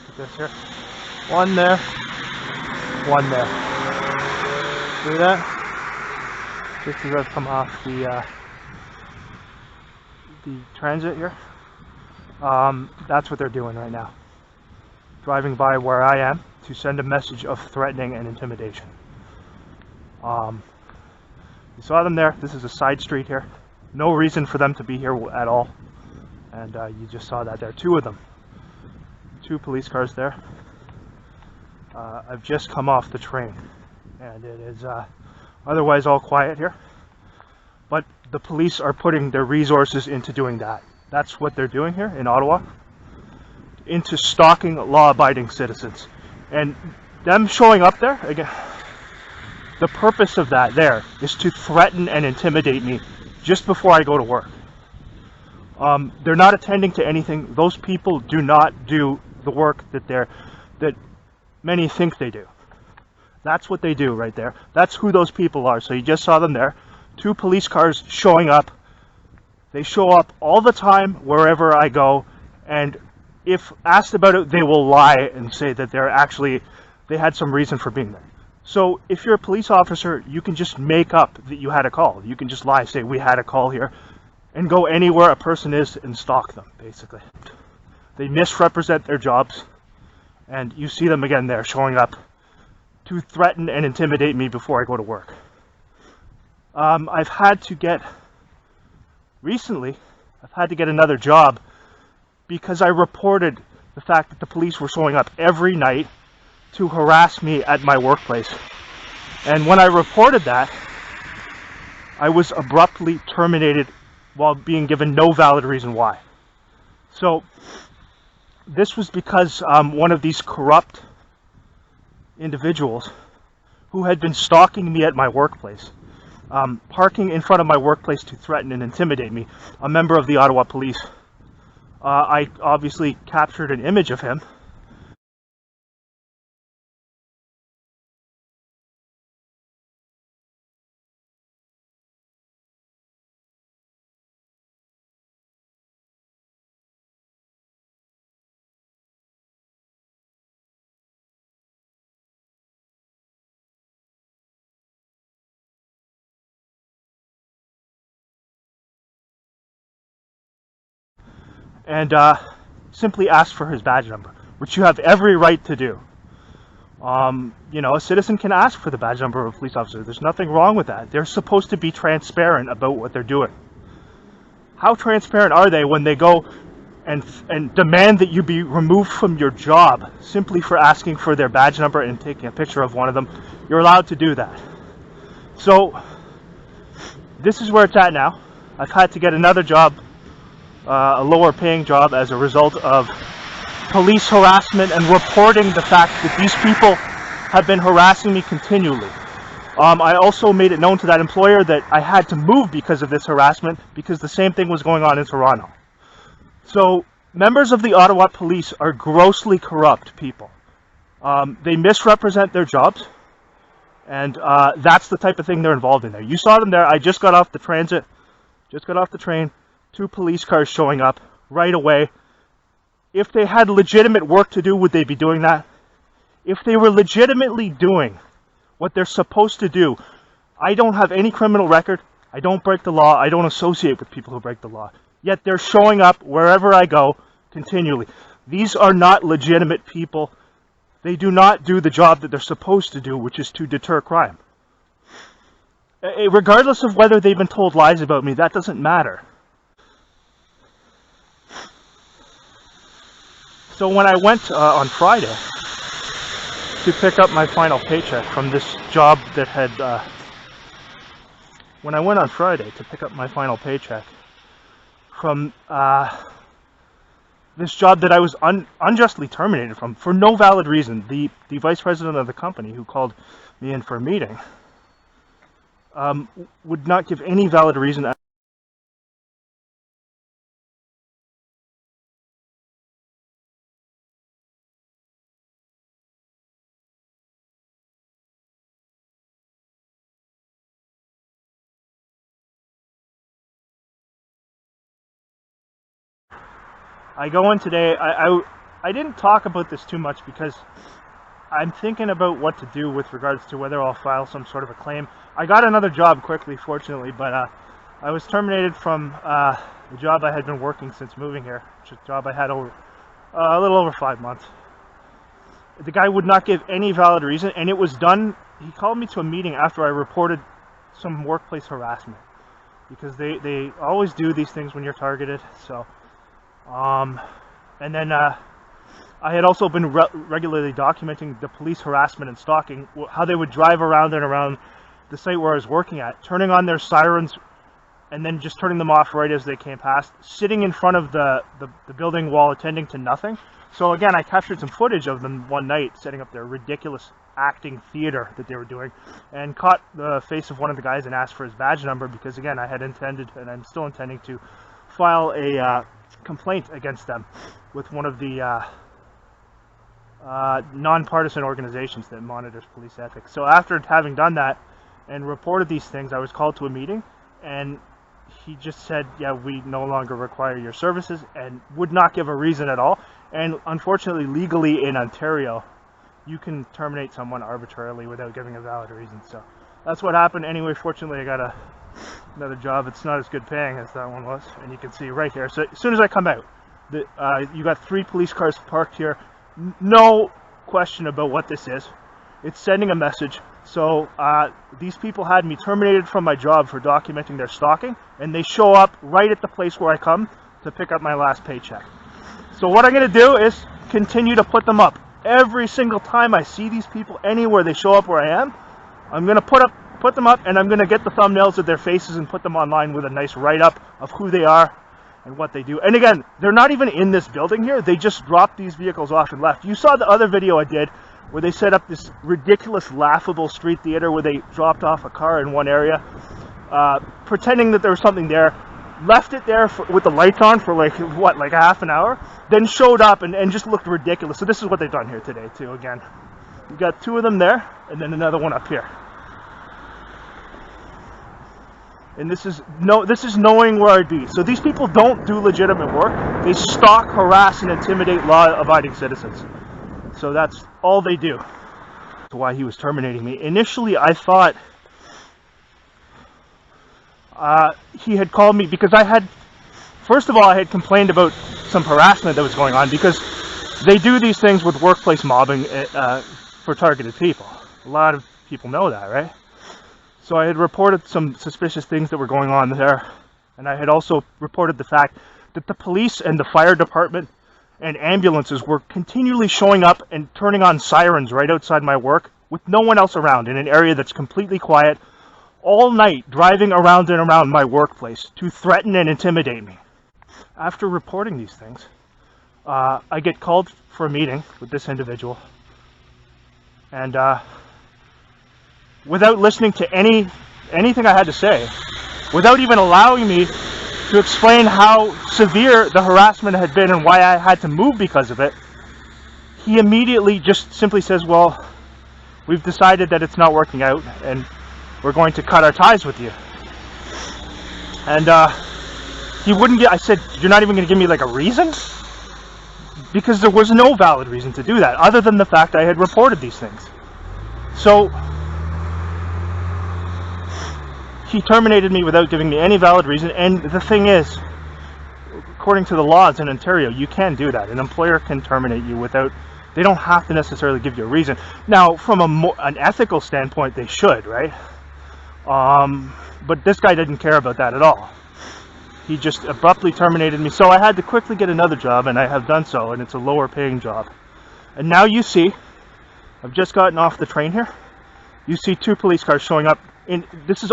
at this here. One there, one there. See that? Just as I've come off the transit here. That's what they're doing right now. Driving by where I am to send a message of threatening and intimidation. You saw them there. This is a side street here. No reason for them to be here at all. And you just saw that there. Two of them. Two police cars there. I've just come off the train. And it is otherwise all quiet here. But the police are putting their resources into doing that. That's what they're doing here in Ottawa. Into stalking law-abiding citizens. And them showing up there, again, the purpose of that there is to threaten and intimidate me just before I go to work. They're not attending to anything. Those people do not do the work that many think they do. That's what they do right there. That's who those people are. So you just saw them there. Two police cars showing up. They show up all the time wherever I go, and if asked about it, they will lie and say that they had some reason for being there. So if you're a police officer, you can just make up that you had a call. You can just lie, say we had a call here, and go anywhere a person is and stalk them, basically. They misrepresent their jobs, and you see them again there showing up to threaten and intimidate me before I go to work. Recently, I've had to get another job because I reported the fact that the police were showing up every night to harass me at my workplace. And when I reported that, I was abruptly terminated while being given no valid reason why. So this was because one of these corrupt individuals who had been stalking me at my workplace, parking in front of my workplace to threaten and intimidate me, a member of the Ottawapolice. I obviously captured an image of him. And simply asked for his badge number, which you have every right to do. You know, a citizen can ask for the badge number of a police officer. There's nothing wrong with that. They're supposed to be transparent about what they're doing. How transparent are they when they go and demand that you be removed from your job simply for asking for their badge number and taking a picture of one of them? You're allowed to do that. So this is where it's at now. I've had to get another job, a lower paying job, as a result of police harassment and reporting the fact that these people have been harassing me continually. I also made it known to that employer that I had to move because of this harassment, because the same thing was going on in Toronto. So members of the Ottawapolice are grossly corrupt people. They misrepresent their jobs, and that's the type of thing they're involved in there. You saw them there. I just got off the transit, just got off the train. Two police cars showing up right away. If they had legitimate work to do, would they be doing that? If they were legitimately doing what they're supposed to do, I don't have any criminal record. I don't break the law. I don't associate with people who break the law. Yet they're showing up wherever I go continually. These are not legitimate people. They do not do the job that they're supposed to do, which is to deter crime. Regardless of whether they've been told lies about me, that doesn't matter. So when I went on Friday to pick up my final paycheck from this job that had... when I went on Friday to pick up my final paycheck from this job that I was unjustly terminated from for no valid reason, the vice president of the company who called me in for a meeting would not give any valid reason. I go in today, I didn't talk about this too much because I'm thinking about what to do with regards to whether I'll file some sort of a claim. I got another job quickly, fortunately, but I was terminated from the job I had been working since moving here, which is a job I had over a little over 5 months. The guy would not give any valid reason, and it was done. He called me to a meeting after I reported some workplace harassment, because they always do these things when you're targeted. So, and then I had also been regularly documenting the police harassment and stalking, how they would drive around and around the site where I was working at, turning on their sirens and then just turning them off right as they came past, sitting in front of the building wall attending to nothing. So again, I captured some footage of them one night setting up their ridiculous acting theater that they were doing, and caught the face of one of the guys and asked for his badge number, because again, I had intended, and I'm still intending, to file a complaint against them with one of the nonpartisan organizations that monitors police ethics. So after having done that and reported these things, I was called to a meeting, and he just said, yeah, we no longer require your services, and would not give a reason at all. And unfortunately, legally in Ontario, you can terminate someone arbitrarily without giving a valid reason. So that's what happened. Anyway, fortunately, I got another job. It's not as good paying as that one was, and you can see right here. So as soon as I come out, you got 3 police cars parked here. No question about what this is. It's sending a message. So these people had me terminated from my job for documenting their stalking, and they show up right at the place where I come to pick up my last paycheck. So what I'm going to do is continue to put them up. Every single time I see these people anywhere they show up where I am, I'm going to put them up, and I'm going to get the thumbnails of their faces and put them online with a nice write-up of who they are and what they do. And again, they're not even in this building here. They just dropped these vehicles off and left. You saw the other video I did where they set up this ridiculous, laughable street theater where they dropped off a car in one area, pretending that there was something there, left it there with the lights on for like a half an hour, then showed up and just looked ridiculous. So this is what they've done here today too. Again, you got 2 of them there, and then another one up here. And this is knowing where I'd be. So these people don't do legitimate work. They stalk, harass, and intimidate law-abiding citizens. So that's all they do. That's why he was terminating me. Initially, I thought he had called me because first of all, I had complained about some harassment that was going on, because they do these things with workplace mobbing for targeted people. A lot of people know that, right? So I had reported some suspicious things that were going on there, and I had also reported the fact that the police and the fire department and ambulances were continually showing up and turning on sirens right outside my work with no one else around, in an area that's completely quiet, all night, driving around and around my workplace to threaten and intimidate me. After reporting these things, I get called for a meeting with this individual, and without listening to anything I had to say, without even allowing me to explain how severe the harassment had been and why I had to move because of it, he immediately just simply says, well, we've decided that it's not working out, and we're going to cut our ties with you. And he wouldn't I said, you're not even going to give me like a reason? Because there was no valid reason to do that, other than the fact I had reported these things. So he terminated me without giving me any valid reason. And the thing is, according to the laws in Ontario, you can do that. An employer can terminate you without, they don't have to necessarily give you a reason. Now, from an ethical standpoint, they should, right? But this guy didn't care about that at all. He just abruptly terminated me. So I had to quickly get another job, and I have done so, and it's a lower paying job. And now you see, I've just gotten off the train here. You see 2 police cars showing up. This is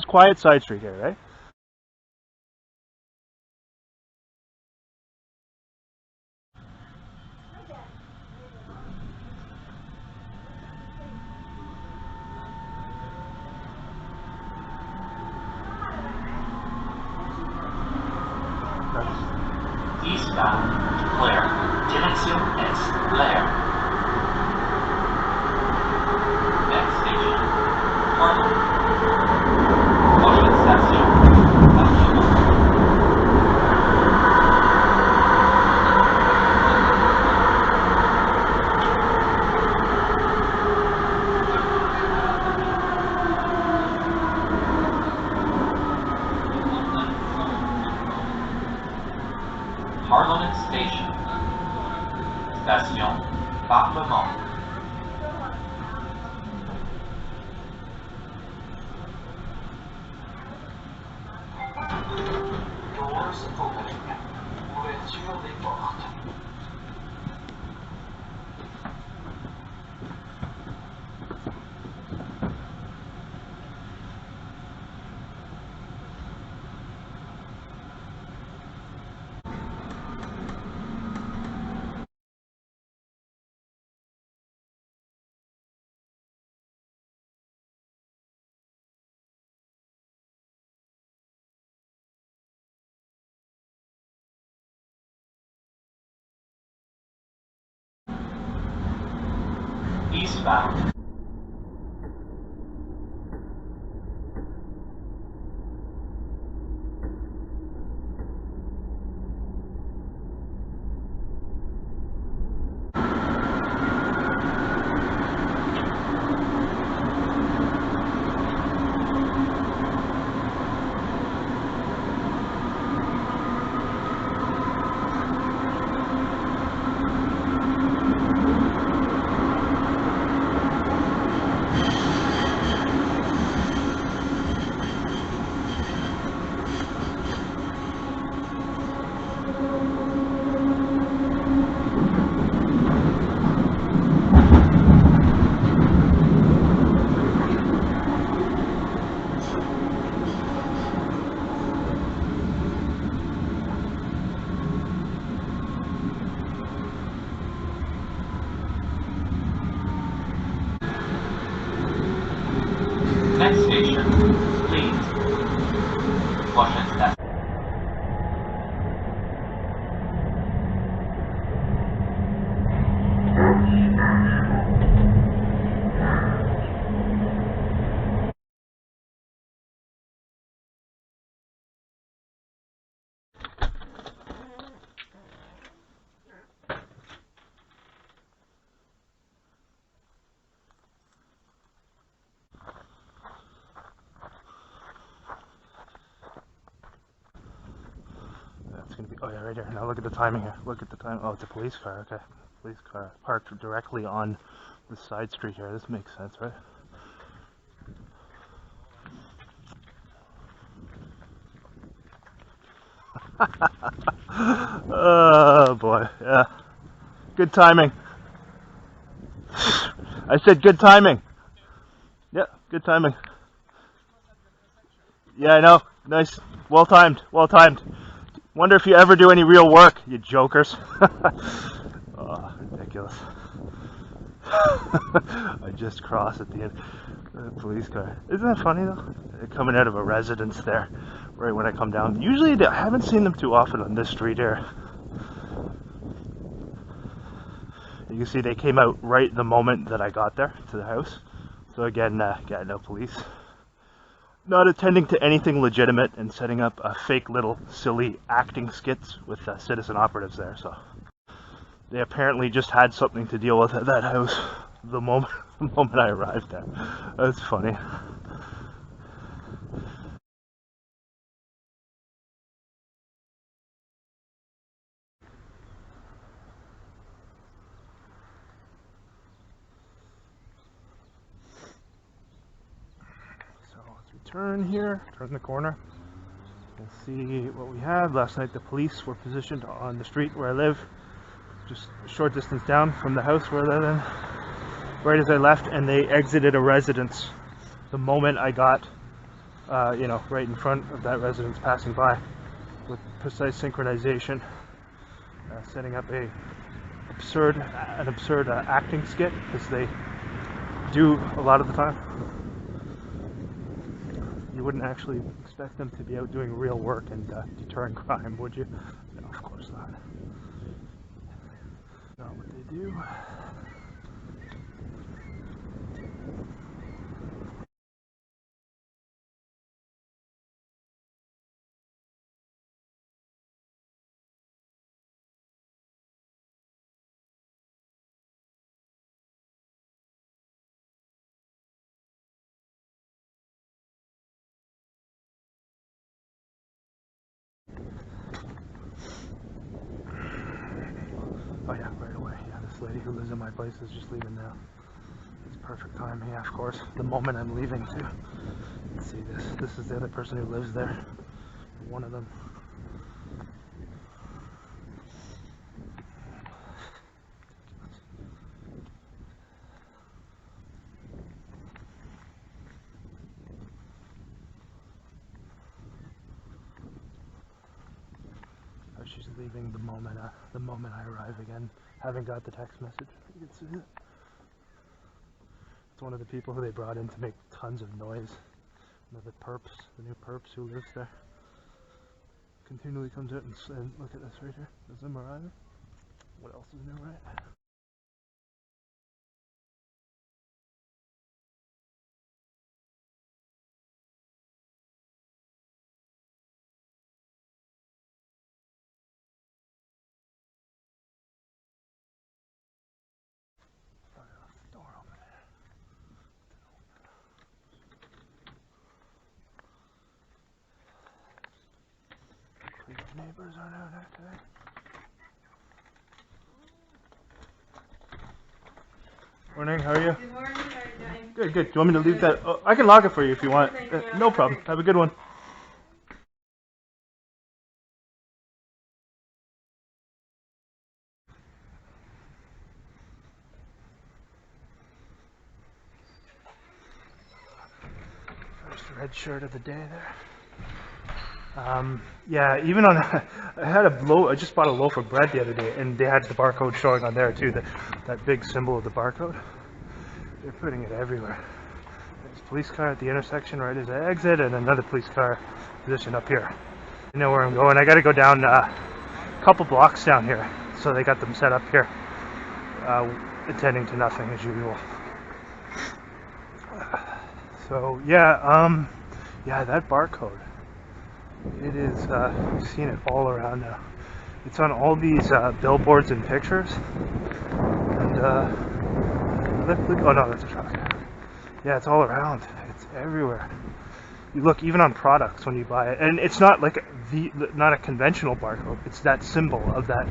quiet side street here, right? Eastbound to Blair. Direction est Blair. Next station, Harlem. Prochaine station, Ottawapolice. Parlement. Doors opening. Ouverture des portes. Eastbound. Next station, Leeds. Prochaine station. That's gonna be, oh yeah, right here. Now look at the timing here. Look at the time. Oh, it's a police car. Okay. Police car parked directly on the side street here. This makes sense, right? Oh boy, yeah. Good timing. I said good timing. Yeah, good timing. Yeah, I know. Nice. Well timed. Well timed. Wonder if you ever do any real work, you jokers. Oh, ridiculous. I just crossed at the end. The police car. Isn't that funny though? They're coming out of a residence there, right when I come down. Usually I haven't seen them too often on this street here. You can see they came out right the moment that I got there to the house. So again, yeah, no police. Not attending to anything legitimate and setting up fake little silly acting skits with citizen operatives there. So they apparently just had something to deal with at that house the moment I arrived there. That's funny. So let's return here, turn the corner, and see what we have. Last night the police were positioned on the street where I live, just a short distance down from the house where I live in, right as I left, and they exited a residence the moment I got, right in front of that residence, passing by with precise synchronization, setting up an absurd acting skit, as they do a lot of the time. You wouldn't actually expect them to be out doing real work and deterring crime, would you? No, of course not. Not what they do. Oh yeah, right away. Yeah, this lady. lady who lives in my place is just leaving now. It's perfect time, yeah, of course. The moment I'm leaving too. Let's see this. This is the other person who lives there. One of them. She's leaving the moment I arrive again. Haven't got the text message. You can see it. It's one of the people who they brought in to make tons of noise. One of the perps, the new perps who lives there. Continually comes out and look at this right here. There's them arriving. What else is new, right? Neighbors aren't out there today. Morning, how are you? Good morning, how are you doing? Good, good. Do you want me to leave that? Oh, I can lock it for you if you want. Thank you. No problem. Have a good one. First red shirt of the day there. Yeah, even on, I just bought a loaf of bread the other day, and they had the barcode showing on there too, that big symbol of the barcode. They're putting it everywhere. There's a police car at the intersection right as I exit, and another police car positioned up here. You know where I'm going. I gotta go down a couple blocks down here, so they got them set up here, attending to nothing as usual. So yeah, yeah, that barcode. It is, I've seen it all around now. It's on all these billboards and pictures. And, oh no, that's a truck. Yeah, it's all around. It's everywhere. You look even on products when you buy it. And it's not like not a conventional barcode. It's that symbol of that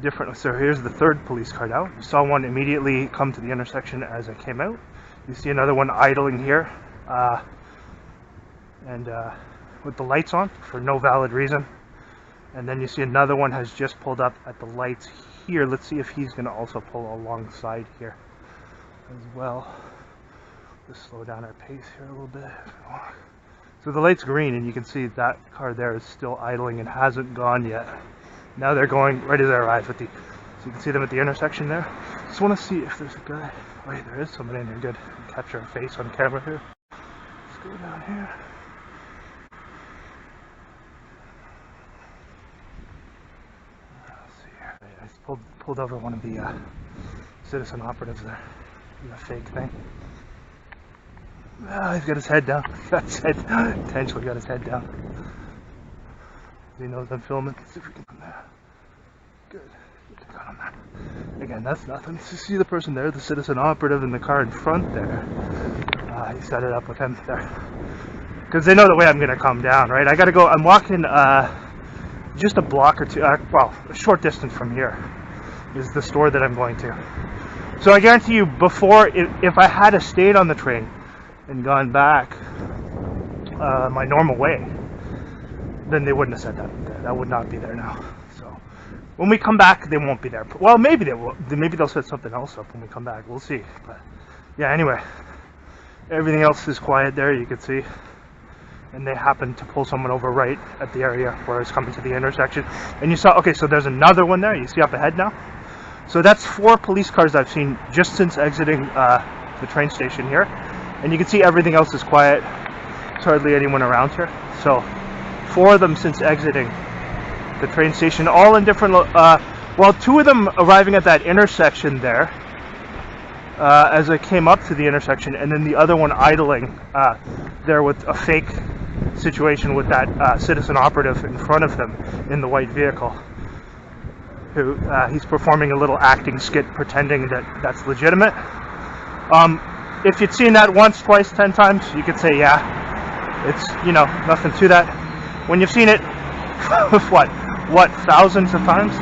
different. So here's the third police car now. You saw one immediately come to the intersection as I came out. You see another one idling here. With the lights on for no valid reason, and then you see another one has just pulled up at the lights here. Let's see if he's going to also pull alongside here as well. Just slow down our pace here a little bit. So the light's green, and you can see that car there is still idling and hasn't gone yet. Now they're going right as I arrive at the, so you can see them at the intersection there. Just want to see if there's a guy. Wait, there is someone in here. Good. Capture a face on camera here. Let's go down here. I pulled over one of the citizen operatives there in a fake thing. He's got his head down. Potentially got his head down. He knows I'm filming. Let's see if we can come there. Good. Got him there. Again, that's nothing. You see the person there, the citizen operative in the car in front there. He set it up with him there. Because they know the way I'm going to come down, right? I got to go. I'm walking just a block or two, well, a short distance from here is the store that I'm going to. So I guarantee you, before, if I had stayed on the train and gone back my normal way, then they wouldn't have said that there. That would not be there now. So when we come back, they won't be there. Well, maybe they will. Maybe they'll set something else up when we come back. We'll see. But yeah, anyway, everything else is quiet there. You can see. And they happened to pull someone over right at the area where I was coming to the intersection. And you saw, okay, so there's another one there. You see up ahead now? So that's 4 police cars I've seen just since exiting the train station here. And you can see everything else is quiet. There's hardly anyone around here. So 4 of them since exiting the train station, all in different, well, 2 of them arriving at that intersection there as I came up to the intersection, and then the other one idling there with a fake situation with that citizen operative in front of them in the white vehicle, who he's performing a little acting skit pretending that that's legitimate. If you'd seen that once, twice, 10 times, you could say, yeah, it's, you know, nothing to that. When you've seen it what thousands of times,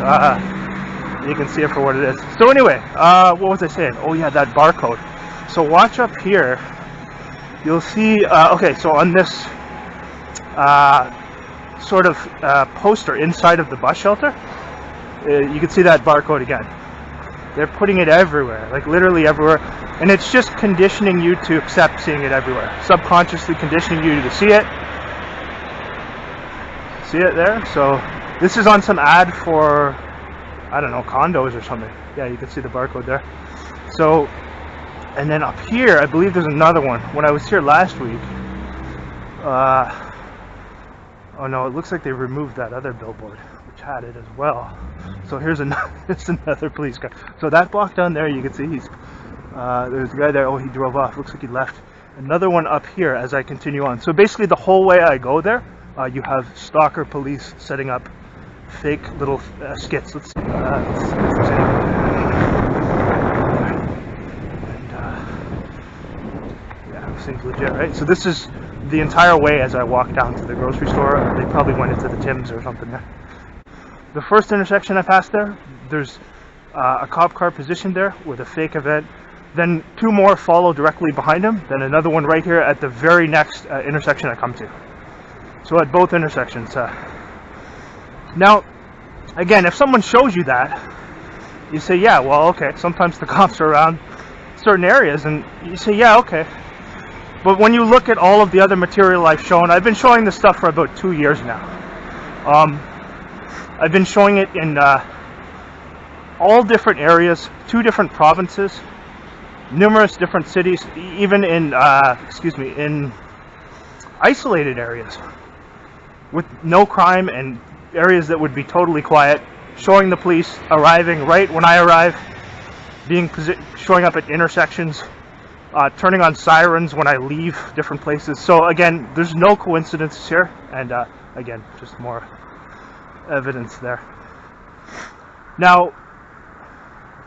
You can see it for what it is. So anyway, what was I saying? Oh yeah, that barcode. So watch up here. You'll see, okay, so on this sort of poster inside of the bus shelter, you can see that barcode again. They're putting it everywhere, like literally everywhere. And it's just conditioning you to accept seeing it everywhere. Subconsciously conditioning you to see it. See it there? So this is on some ad for, I don't know, condos or something. Yeah, you can see the barcode there. So, and then up here, I believe there's another one. When I was here last week, oh no, it looks like they removed that other billboard, which had it as well. So here's another police car. So that block down there, you can see he's, there's a guy there, oh, he drove off. Looks like he left. Another one up here as I continue on. So basically the whole way I go there, you have stalker police setting up fake little skits. Let's see if there's anything. Yeah, seems legit, right? So this is the entire way as I walk down to the grocery store. They probably went into the Tim's or something there. The first intersection I passed there, there's a cop car positioned there with a fake event. Then two more follow directly behind him. Then another one right here at the very next intersection I come to. So at both intersections. Now, again, if someone shows you that, you say, yeah, well, okay, sometimes the cops are around certain areas, and you say, yeah, okay. But when you look at all of the other material I've shown, I've been showing this stuff for about 2 years now. I've been showing it in all different areas, 2 different provinces, numerous different cities, even in, in isolated areas with no crime and areas that would be totally quiet, showing the police arriving right when I arrive, showing up at intersections, turning on sirens when I leave different places. So again, there's no coincidences here, and again, just more evidence there. Now,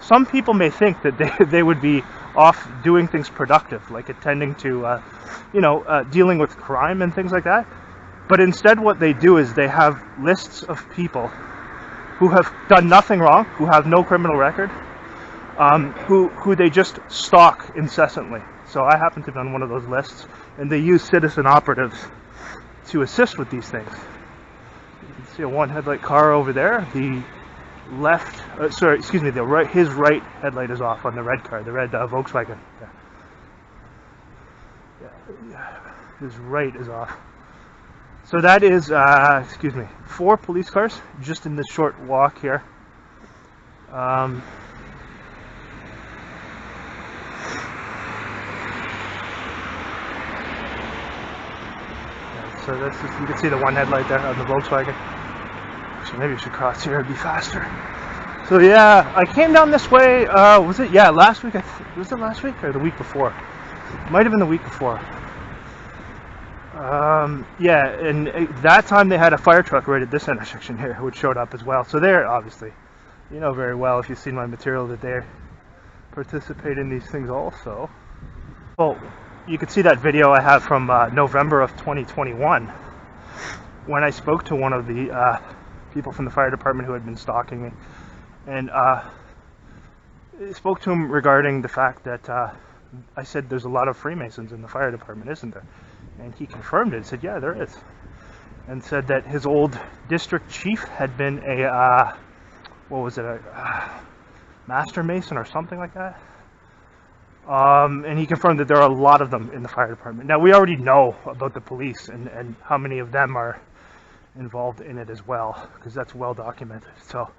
some people may think that they would be off doing things productive, like attending to, dealing with crime and things like that. But instead what they do is they have lists of people who have done nothing wrong, who have no criminal record, who they just stalk incessantly. So I happen to be on one of those lists, and they use citizen operatives to assist with these things. You can see a one headlight car over there. The left, the right, his right headlight is off on the red car, the red Volkswagen. Yeah, his right is off. So that is, 4 police cars just in this short walk here. So that's just, you can see the one headlight there on the Volkswagen. Actually, maybe we should cross here, it'd be faster. So yeah, I came down this way, was it? Yeah, last week, was it last week or the week before? It might have been the week before. Yeah, and that time they had a fire truck right at this intersection here, which showed up as well. So they're obviously, you know very well if you've seen my material that they participate in these things also. Well, you can see that video I have from November of 2021 when I spoke to one of the people from the fire department who had been stalking me, and spoke to him regarding the fact that I said there's a lot of Freemasons in the fire department, isn't there? And he confirmed it, said yeah, there is, and said that his old district chief had been a master mason or something like that. And he confirmed that there are a lot of them in the fire department. Now we already know about the police and how many of them are involved in it as well, because that's well documented. So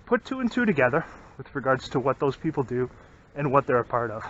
put 2 and 2 together with regards to what those people do and what they're a part of.